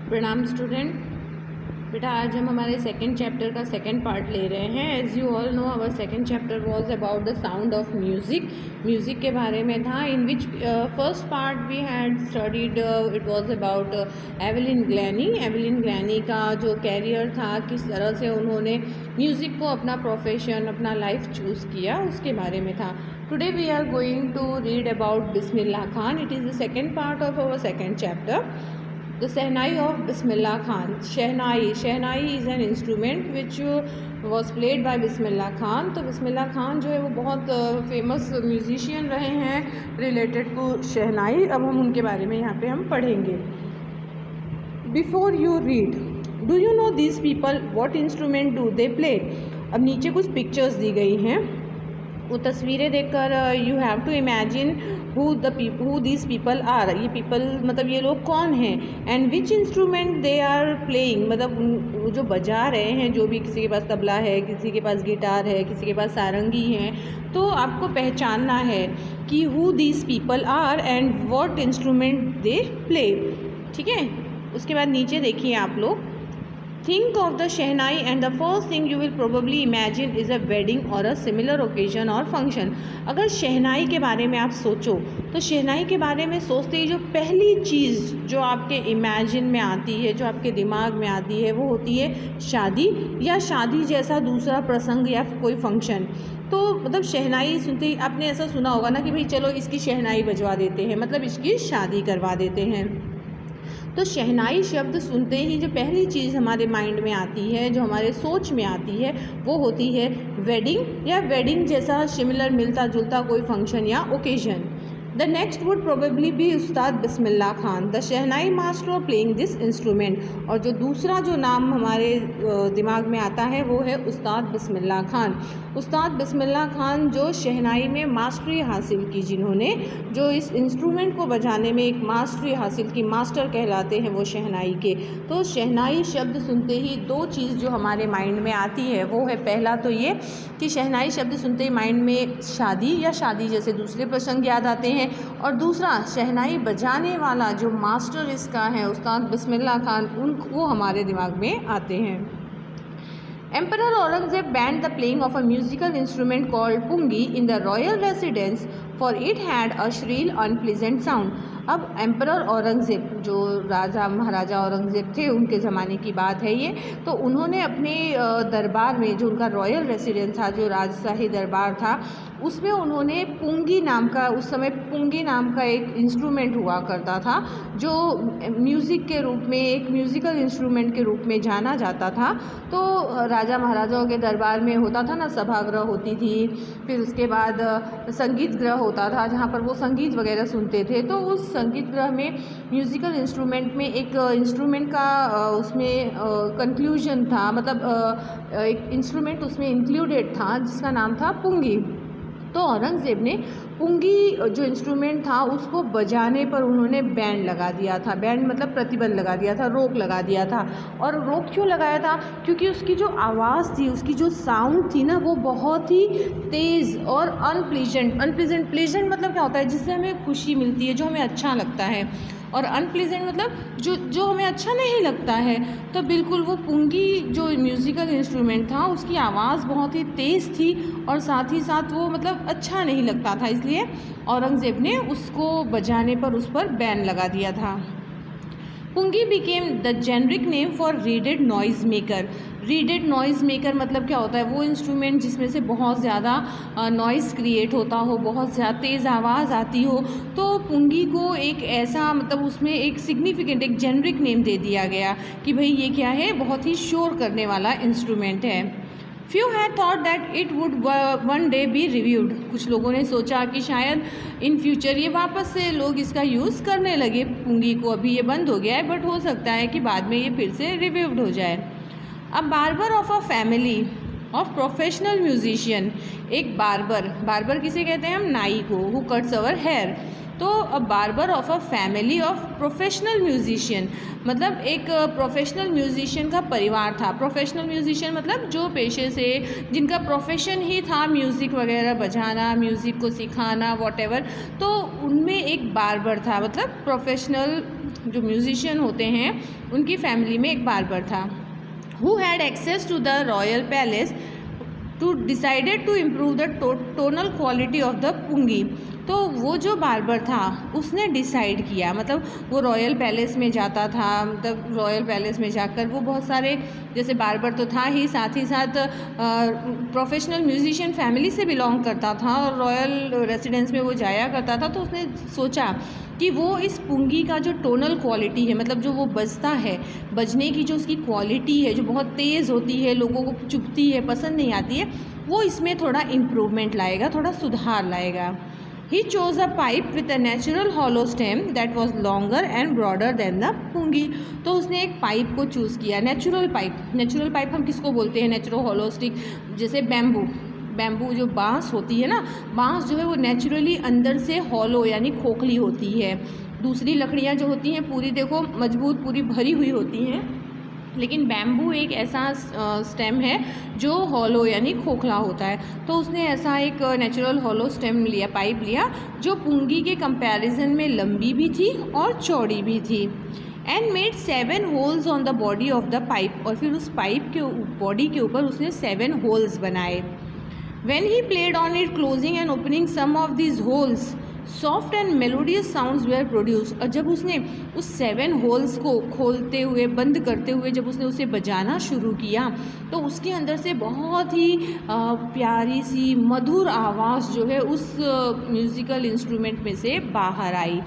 प्रणाम स्टूडेंट। बेटा आज हम हमारे सेकंड चैप्टर का सेकंड पार्ट ले रहे हैं। As you all know our second chapter was about the sound of music के बारे में था। In which first part we had studied it was about Evelyn Glennie का जो कैरियर था, किस तरह से उन्होंने म्यूज़िक को अपना प्रोफेशन, अपना लाइफ चूज़ किया, उसके बारे में था। Today we are going to read about Bismillah Khan. It is the second part of our second chapter, the shehnai of Bismillah Khan. Shehnai is an instrument which was played by Bismillah Khan. तो बिस्मिल्लाह खान जो है वो बहुत फेमस म्यूजिशियन रहे हैं रिलेटेड टू शहनाई। अब हम उनके बारे में यहाँ पे हम पढ़ेंगे। Before you read, do you know this people what instrument do they play. अब नीचे कुछ पिक्चर्स दी गई हैं, वो तस्वीरें देखकर you have to imagine who these people are. ये पीपल मतलब ये लोग कौन हैं, and which instrument they are playing, मतलब जो बजा रहे हैं, जो भी, किसी के पास तबला है, किसी के पास गिटार है, किसी के पास सारंगी है। तो आपको पहचानना है कि who these people are and what instrument they play. ठीक है, उसके बाद नीचे देखिए आप लोग, Think of the Shehnai and the first thing you will probably imagine is a wedding or a similar occasion or function। अगर शहनाई के बारे में आप सोचो तो शहनाई के बारे में सोचते ही जो पहली चीज़ जो आपके इमेजिन में आती है, जो आपके दिमाग में आती है, वो होती है शादी या शादी जैसा दूसरा प्रसंग या कोई फंक्शन। तो मतलब शहनाई सुनते ही आपने ऐसा सुना होगा ना कि भाई चलो इसकी शहनाई बजवा देते हैं, मतलब इसकी शादी करवा देते हैं। तो शहनाई शब्द सुनते ही जो पहली चीज़ हमारे माइंड में आती है, जो हमारे सोच में आती है, वो होती है वेडिंग या वेडिंग जैसा सिमिलर मिलता जुलता कोई फंक्शन या occasion. The next would probably be Ustad Bismillah Khan, the shehnai master of playing this instrument. और जो दूसरा जो नाम हमारे दिमाग में आता है वो है उस्ताद बिस्मिल्लाह खान। उस्ताद बिस्मिल्लाह खान जो शहनाई में मास्टरी हासिल की, जिन्होंने जो इस इंस्ट्रूमेंट को बजाने में एक मास्टरी हासिल की, मास्टर कहलाते हैं वो शहनाई के। तो शहनाई शब्द सुनते ही दो चीज़ जो हमारे माइंड में आती है वो है, पहला तो ये कि शहनाई शब्द सुनते ही माइंड में शादी या शादी जैसे दूसरे प्रसंग याद आते हैं, और दूसरा शहनाई बजाने वाला जो मास्टर इसका है उस्ताद बिस्मिल्लाह खान, उनको हमारे दिमाग में आते हैं। Emperor Aurangzeb banned the playing of a musical instrument called pungi in the royal residence, for it had a shrill, unpleasant sound। अब एम्परर औरंगज़ेब जो राजा महाराजा औरंगज़ेब थे, उनके ज़माने की बात है ये, तो उन्होंने अपने दरबार में, जो उनका रॉयल रेसिडेंस था, जो राजशाही दरबार था, उसमें उन्होंने पुंगी नाम का, उस समय पुंगी नाम का एक इंस्ट्रूमेंट हुआ करता था, जो म्यूज़िक के रूप में, एक म्यूज़िकल इंस्ट्रूमेंट के रूप में जाना जाता था। तो राजा महाराजाओं के दरबार में होता था ना, सभागृह होती थी, फिर उसके बाद संगीत गृह होता था जहाँ पर वो संगीत वगैरह सुनते थे। तो उस संगीत गृह में म्यूज़िकल इंस्ट्रूमेंट में एक इंस्ट्रूमेंट का उसमें कंक्लूजन था, मतलब एक इंस्ट्रूमेंट उसमें इंक्लूडेड था जिसका नाम था पुंगी। तो औरंगज़ेब ने पुंगी जो इंस्ट्रूमेंट था उसको बजाने पर उन्होंने बैन लगा दिया था। बैन मतलब प्रतिबंध लगा दिया था, रोक लगा दिया था। और रोक क्यों लगाया था? क्योंकि उसकी जो आवाज़ थी, उसकी जो साउंड थी ना, वो बहुत ही तेज़ और अनप्लीजेंट। प्लीजेंट मतलब क्या होता है? जिससे हमें खुशी मिलती है, जो हमें अच्छा लगता है, और अनप्लीजेंट मतलब जो हमें अच्छा नहीं लगता है। तो बिल्कुल वो पुंगी जो म्यूज़िकल इंस्ट्रूमेंट था उसकी आवाज़ बहुत ही तेज़ थी, और साथ ही साथ वो मतलब अच्छा नहीं लगता था, इसलिए औरंगज़ेब ने उसको बजाने पर उस पर बैन लगा दिया था। Pungi became the generic name for reeded noise maker. Reeded noise maker मतलब क्या होता है? वो इंस्ट्रूमेंट जिसमें से बहुत ज़्यादा नॉइज़ क्रिएट होता हो, बहुत ज़्यादा तेज़ आवाज़ आती हो। तो पुंगी को एक ऐसा, मतलब उसमें एक सिग्निफिकेंट, एक जेनरिक नेम दे दिया गया कि भाई ये क्या है, बहुत ही शोर करने वाला इंस्ट्रूमेंट है। Few had thought that it would one day be reviewed। कुछ लोगों ने सोचा कि शायद इन फ्यूचर ये वापस से लोग इसका यूज़ करने लगे पुंगी को। अभी ये बंद हो गया है, बट हो सकता है कि बाद में ये फिर से रिव्यूड हो जाए। अ barber of a family of professional musician. एक बार्बर किसे कहते हैं हम? नाई को, हु कट्स अवर हेयर। तो अ barber of a family of professional musician, मतलब एक प्रोफेशनल म्यूजिशियन का परिवार था। प्रोफेशनल म्यूजिशियन मतलब जो पेशे से, जिनका प्रोफेशन ही था म्यूज़िक वगैरह बजाना, म्यूज़िक को सिखाना, वॉटेवर। तो उनमें एक बार्बर था, मतलब प्रोफेशनल जो म्यूजिशियन होते हैं उनकी फैमिली में एक बार्बर था, who had access to the royal palace to decided to improve the tonal quality of the pungi. तो वो जो बार्बर था उसने डिसाइड किया, मतलब वो रॉयल पैलेस में जाता था, मतलब रॉयल पैलेस में जाकर वो बहुत सारे, जैसे बार्बर तो था ही, साथ प्रोफेशनल म्यूजिशियन फैमिली से बिलोंग करता था और रॉयल रेसिडेंस में वो जाया करता था। तो उसने सोचा कि वो इस पुंगी का जो टोनल क्वालिटी है, मतलब जो वो बजता है, बजने की जो उसकी क्वालिटी है जो बहुत तेज़ होती है, लोगों को चुभती है, पसंद नहीं आती है, वो इसमें थोड़ा इम्प्रूवमेंट लाएगा, थोड़ा सुधार लाएगा। He chose a pipe with a natural hollow stem that was longer and broader than the pungi। तो उसने एक पाइप को चूज़ किया, नेचुरल पाइप हम किसको बोलते हैं, नेचुरल होलो स्टिक, जैसे बैम्बू जो बांस होती है ना, बांस जो है वो नेचुरली अंदर से हॉलो यानी खोखली होती है। दूसरी लकड़ियाँ जो होती हैं पूरी देखो मजबूत, पूरी भरी हुई होती हैं, लेकिन बैम्बू एक ऐसा स्टेम है जो हॉलो यानी खोखला होता है। तो उसने ऐसा एक नेचुरल हॉलो स्टेम लिया, पाइप लिया, जो पुंगी के कंपैरिजन में लंबी भी थी और चौड़ी भी थी। And made 7 holes on the body of the pipe, और फिर उस पाइप के बॉडी के ऊपर उसने 7 होल्स बनाए। When he played on it, closing and opening some of these holes, soft and melodious sounds were produce. और जब उसने उस 7 होल्स को खोलते हुए, बंद करते हुए जब उसने उसे बजाना शुरू किया, तो उसके अंदर से बहुत ही प्यारी सी मधुर आवाज़ जो है उस म्यूज़िकल इंस्ट्रूमेंट में से बाहर आई।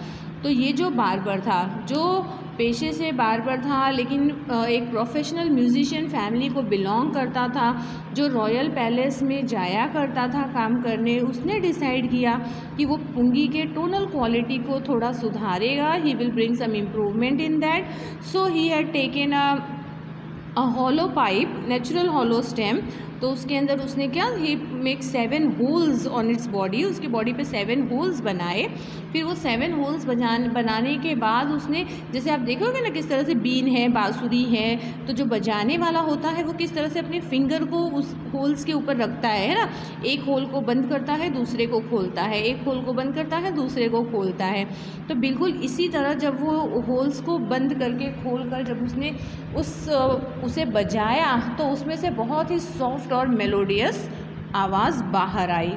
तो ये जो बार्बर था, जो पेशे से बार्बर था लेकिन एक प्रोफेशनल म्यूजिशियन फैमिली को बिलोंग करता था, जो रॉयल पैलेस में जाया करता था काम करने, उसने डिसाइड किया कि वो पुंगी के टोनल क्वालिटी को थोड़ा सुधारेगा। He will bring some improvement in that. So he had taken a hollow pipe, natural hollow stem. तो उसके अंदर उसने क्या, he make 7 holes on its body, उसकी बॉडी पे 7 होल्स बनाए। फिर वो 7 होल्स बनाने के बाद उसने, जैसे आप देखोगे ना किस तरह से बीन है, बांसुरी है, तो जो बजाने वाला होता है वो किस तरह से अपने फिंगर को उस होल्स के ऊपर रखता है ना, एक होल को बंद करता है दूसरे को खोलता है, एक होल को बंद करता है दूसरे को खोलता है। तो बिल्कुल इसी तरह जब वो होल्स को बंद करके खोल कर जब उसने उसे बजाया, तो उसमें से बहुत ही सॉफ्ट और मेलोडियस आवाज़ बाहर आई।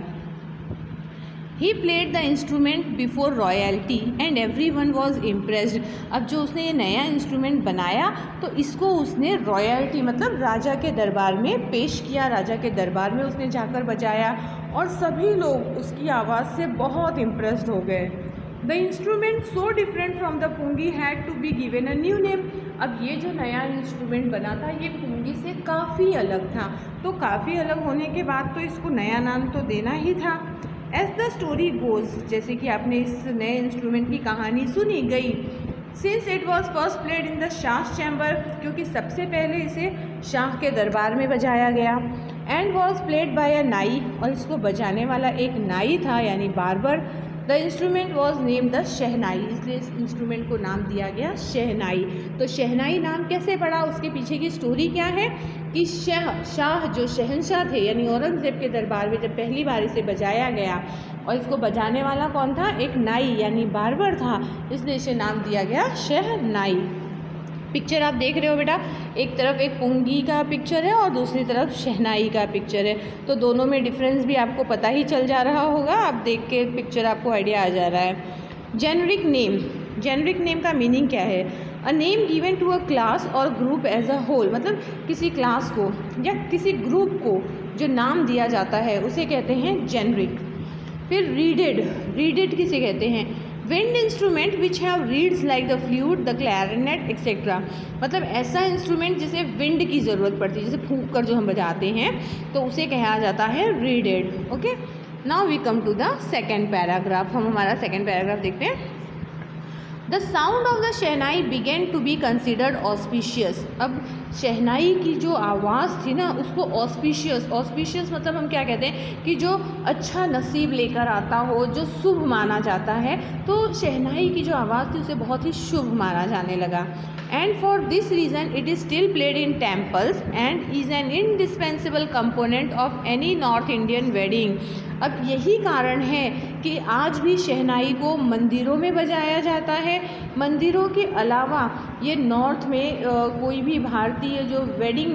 He played the instrument before royalty and everyone was impressed. अब जो उसने ये नया इंस्ट्रूमेंट बनाया, तो इसको उसने रॉयल्टी मतलब राजा के दरबार में पेश किया, राजा के दरबार में उसने जाकर बजाया और सभी लोग उसकी आवाज़ से बहुत इम्प्रेस्ड हो गए। The instrument so different from the pungi had to be given a new name. अब ये जो नया इंस्ट्रूमेंट बना था ये पुंगी से काफ़ी अलग था, तो काफ़ी अलग होने के बाद तो इसको नया नाम तो देना ही था। एज द स्टोरी गोज, जैसे कि आपने इस नए इंस्ट्रूमेंट की कहानी सुनी गई, since it was first played in the Shah chamber, क्योंकि सबसे पहले इसे शाह के दरबार में बजाया गया, and was played by a नाई, और इसको बजाने वाला एक नाई था यानी barber. The instrument was name the shehnai, इसलिए इस इंस्ट्रूमेंट को नाम दिया गया शहनाई। तो शहनाई नाम कैसे पड़ा, उसके पीछे की स्टोरी क्या है कि शाह जो शहनशाह थे यानी औरंगज़ेब के दरबार में जब पहली बार इसे बजाया गया, और इसको बजाने वाला कौन था, एक नाई यानी बार्बर था, इसलिए इसे नाम दिया गया शहनाई। पिक्चर आप देख रहे हो बेटा, एक तरफ एक पुंगी का पिक्चर है और दूसरी तरफ शहनाई का पिक्चर है, तो दोनों में डिफरेंस भी आपको पता ही चल जा रहा होगा, आप देख के पिक्चर आपको आइडिया आ जा रहा है। जेनरिक नेम, जेनरिक नेम का मीनिंग क्या है, a name given to a class और ग्रुप एज अ होल, मतलब किसी क्लास को या किसी ग्रुप को जो नाम दिया जाता है उसे कहते हैं जेनरिक। फिर रीडेड, रीडेड किसे कहते हैं, wind instrument which have reads like the flute, the clarinet etcetera, मतलब ऐसा इंस्ट्रूमेंट जिसे विंड की ज़रूरत पड़ती है, जैसे फूंक कर जो हम बजाते हैं तो उसे कहा जाता है reeded. Okay, now we come to the second paragraph. हम हमारा सेकेंड पैराग्राफ देखते हैं। The sound of the shehnai began to be considered auspicious. अब शहनाई की जो आवाज़ थी ना उसको ऑस्पिशियस मतलब हम क्या कहते हैं कि जो अच्छा नसीब लेकर आता हो, जो शुभ माना जाता है, तो शहनाई की जो आवाज़ थी उसे बहुत ही शुभ माना जाने लगा। And for this reason it is still played in temples and is an indispensable component of any north Indian wedding. अब यही कारण है कि आज भी शहनाई को मंदिरों में बजाया जाता है। मंदिरों के अलावा ये नॉर्थ में कोई भी भारतीय जो वेडिंग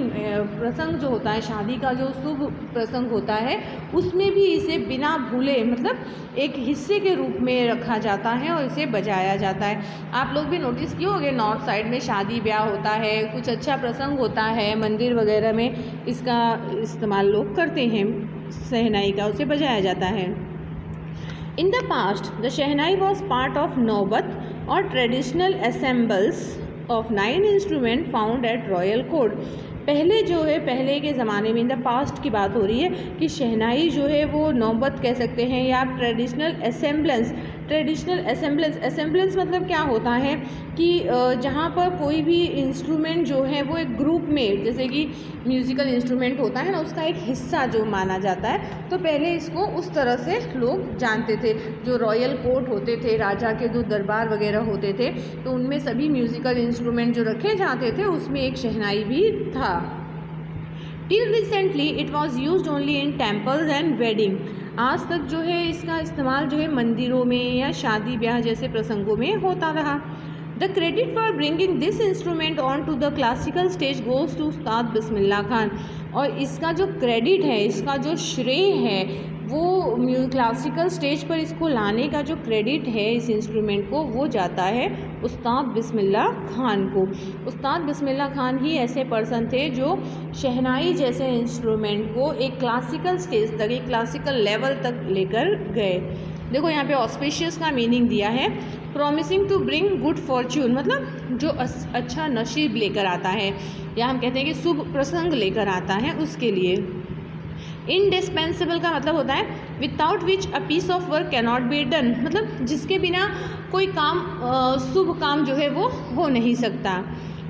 प्रसंग जो होता है, शादी का जो शुभ प्रसंग होता है, उसमें भी इसे बिना भूले मतलब एक हिस्से के रूप में रखा जाता है और इसे बजाया जाता है। आप लोग भी नोटिस किए होंगे, नॉर्थ साइड में शादी ब्याह होता है, कुछ अच्छा प्रसंग होता है, मंदिर वगैरह में इसका इस्तेमाल लोग करते हैं, शहनाई का उसे बजाया जाता है। In the past the shehnai was part of नौबत और traditional assembles of 9 instrument found at royal court. पहले जो है, पहले के ज़माने में, इन द पास्ट की बात हो रही है कि शहनाई जो है वो नौबत कह सकते हैं या ट्रेडिशनल असेंबलेंस मतलब क्या होता है कि जहाँ पर कोई भी इंस्ट्रूमेंट जो है वो एक ग्रुप में, जैसे कि म्यूज़िकल इंस्ट्रूमेंट होता है ना, उसका एक हिस्सा जो माना जाता है, तो पहले इसको उस तरह से लोग जानते थे। जो रॉयल कोर्ट होते थे, राजा के जो दरबार वगैरह होते थे, तो उनमें सभी म्यूज़िकल इंस्ट्रूमेंट जो रखे जाते थे उसमें एक शहनाई भी था। Till recently it was used only in temples and wedding. आज तक जो है इसका इस्तेमाल जो है मंदिरों में या शादी ब्याह जैसे प्रसंगों में होता रहा। The credit for bringing this instrument on to the classical stage goes to Ustad Bismillah Khan. और इसका जो क्रेडिट है, इसका जो श्रेय है, वो क्लासिकल स्टेज पर इसको लाने का जो क्रेडिट है इस इंस्ट्रूमेंट को, वो जाता है उस्ताद बिस्मिल्लाह खान को। उस्ताद बिस्मिल्लाह खान ही ऐसे पर्सन थे जो शहनाई जैसे इंस्ट्रूमेंट को एक क्लासिकल स्टेज तक, एक क्लासिकल लेवल तक लेकर गए। देखो यहाँ पे ऑस्पिशियस का मीनिंग दिया है, promising to bring good fortune मतलब जो अच्छा नसीब लेकर आता है, या हम कहते हैं कि शुभ प्रसंग लेकर आता है, उसके लिए। इंडिस्पेंसिबल का मतलब होता है without which a piece of work cannot be done, मतलब जिसके बिना कोई काम, शुभ काम जो है वो हो नहीं सकता।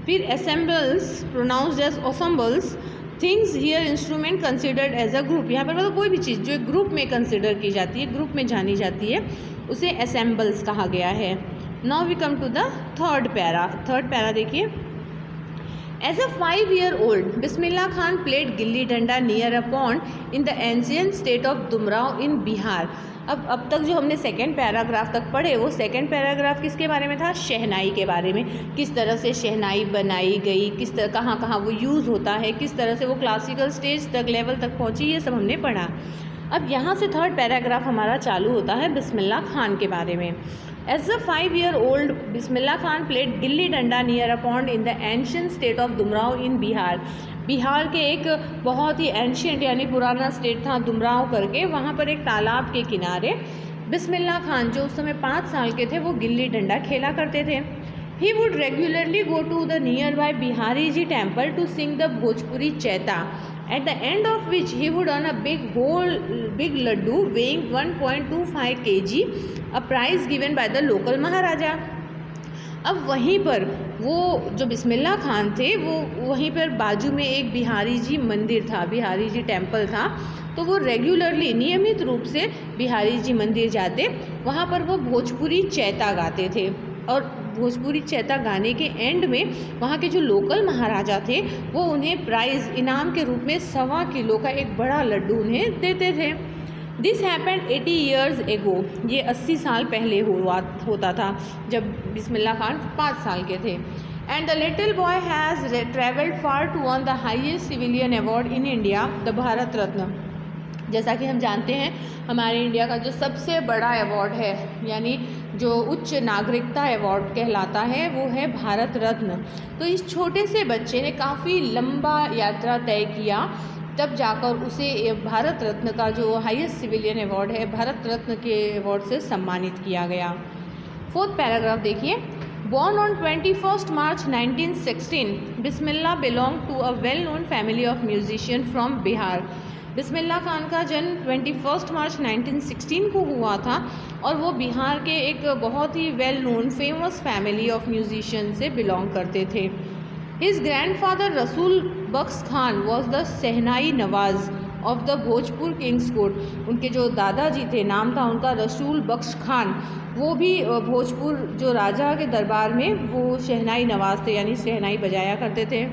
फिर ensembles pronounced as ensembles, things here instrument considered as a group. यहाँ पर मतलब कोई भी चीज़ जो एक ग्रुप में कंसिडर की जाती है, ग्रुप में जानी जाती है, उसे असेंबल्स कहा गया है। Now we come to the third para देखिए। As a 5-year-old, Bismillah Khan played gilli danda near a pond in the ancient state of Dumrao in Bihar। अब तक जो हमने सेकेंड पैराग्राफ तक पढ़े, वो सेकेंड पैराग्राफ किसके बारे में था? शहनाई के बारे में। किस तरह से शहनाई बनाई गई, किस तरह कहाँ वो यूज़ होता है, किस तरह से वो क्लासिकल स्टेज तक, लेवल तक पहुँची, ये सब हमने पढ़ा। अब यहाँ से थर्ड पैराग्राफ हमारा चालू होता है बिस्मिल्लाह खान के बारे में। As a 5-year-old Bismillah Khan played gilli danda near a pond in the ancient state of Dumraon in Bihar. Bihar के एक बहुत ही एंशियंट यानी पुराना स्टेट था दुमराव करके, वहाँ पर एक तालाब के किनारे बिस्मिल्लाह खान जो उस समय 5 साल के थे, वो गिल्ली डंडा खेला करते थे। He would regularly go to the nearby Bihari Ji temple to sing the Bhojpuri Chaita, at the end of which he would earn a big laddu weighing 1.25 kg, a prize given by the local Maharaja। अब वहीं पर वो जो बिस्मिल्लाह खान थे, वो वहीं पर बाजू में एक बिहारी जी मंदिर था, बिहारी जी टेम्पल था, तो वो रेगुलरली नियमित रूप से बिहारी जी मंदिर जाते, वहाँ पर वो भोजपुरी चैता गाते थे। और भोजपुरी चैता गाने के एंड में वहाँ के जो लोकल महाराजा थे, वो उन्हें प्राइज़ इनाम के रूप में 1.25 किलो का एक बड़ा लड्डू उन्हें देते थे। दिस हैपेंड 80 years ago, ये 80 साल पहले होता था, जब बिस्मिल्लाह खान 5 साल के थे। And the little boy has travelled far to earn the highest civilian award in India, the Bharat Ratna. जैसा कि हम जानते हैं, हमारे इंडिया का जो सबसे बड़ा अवार्ड है, यानी जो उच्च नागरिकता अवार्ड कहलाता है, वो है भारत रत्न। तो इस छोटे से बच्चे ने काफ़ी लंबा यात्रा तय किया, तब जाकर उसे भारत रत्न का जो हाईएस्ट सिविलियन अवार्ड है, भारत रत्न के अवार्ड से सम्मानित किया गया। फोर्थ पैराग्राफ देखिए। Born on 21st March 1916, Bismillah belonged to a well-known family of musicians from Bihar. Bismillah Khan का जन्म 21 मार्च 1916 को हुआ था और वो बिहार के एक बहुत ही well known famous family of musician से बिलोंग करते थे। His grandfather Rasool Bakhsh Khan was the shehnai nawaz of the Bhojpur kings court. उनके जो दादाजी थे, नाम था उनका रसूल बख्श खान, वो भी भोजपुर जो राजा के दरबार में वो शहनाई नवाज थे, यानी शहनाई बजाया करते थे।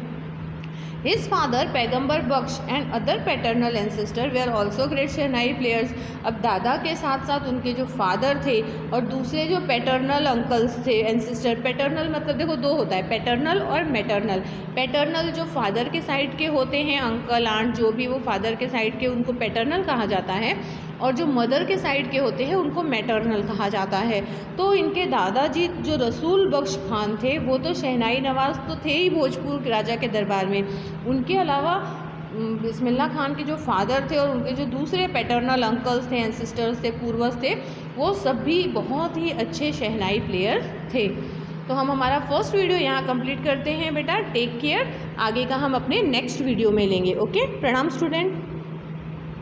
His father Paigambar Bakhsh and other paternal ancestor were also great shehnai players. अब दादा के साथ साथ उनके जो फादर थे और दूसरे जो पैटर्नल अंकल्स थे, एंसेस्टर, पैटर्नल मतलब देखो दो होता है, पैटर्नल और मैटर्नल। पैटर्नल जो फादर के साइड के होते हैं, अंकल आंट जो भी वो फादर के साइड के, उनको पैटर्नल कहा जाता है, और जो मदर के साइड के होते हैं उनको मैटर्नल कहा जाता है। तो इनके दादाजी जो रसूल बख्श खान थे वो तो शहनाई नवाज तो थे ही भोजपुर के राजा के दरबार में, उनके अलावा बिस्मिल्लाह खान के जो फादर थे और उनके जो दूसरे पैटर्नल अंकल्स थे, एंसेस्टर्स थे, पूर्वज थे, वो सब भी बहुत ही अच्छे शहनाई प्लेयर थे। तो हम हमारा फर्स्ट वीडियो यहाँ कंप्लीट करते हैं बेटा। टेक केयर, आगे का हम अपने नेक्स्ट वीडियो में लेंगे। ओके, प्रणाम स्टूडेंट।